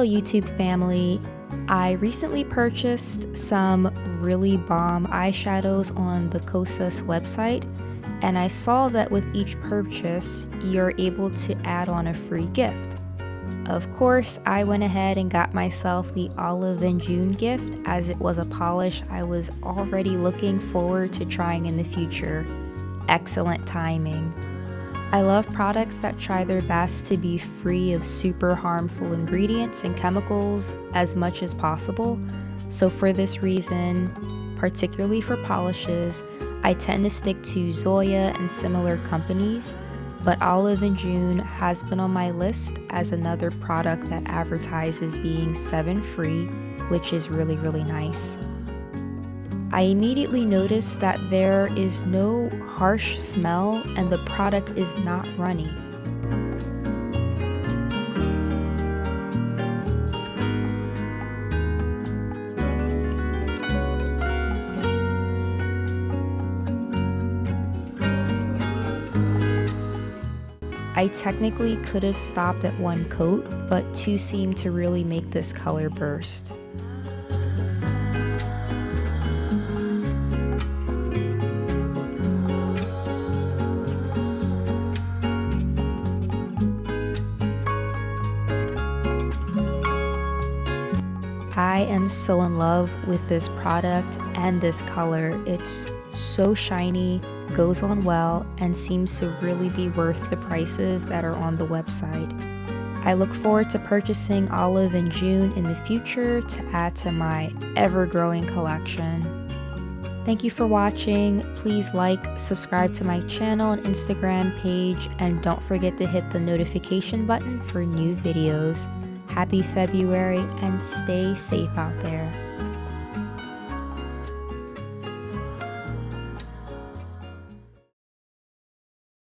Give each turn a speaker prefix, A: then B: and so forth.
A: Hello YouTube family, I recently purchased some really bomb eyeshadows on the Kosas website, and I saw that with each purchase you're able to add on a free gift. Of course, I went ahead and got myself the Olive and June gift, as it was a polish I was already looking forward to trying in the future. Excellent timing. I love products that try their best to be free of super harmful ingredients and chemicals as much as possible, so for this reason, particularly for polishes, I tend to stick to Zoya and similar companies, but Olive and June has been on my list as another product that advertises being 7 free, which is really nice. I immediately noticed that there is no harsh smell and the product is not runny. I technically could have stopped at 1 coat, but 2 seemed to really make this color burst. I am so in love with this product and this color. It's so shiny, goes on well, and seems to really be worth the prices that are on the website. I look forward to purchasing Olive and June in the future to add to my ever-growing collection. Thank you for watching. Please like, subscribe to my channel and Instagram page, and don't forget to hit the notification button for new videos. Happy February and stay safe out there.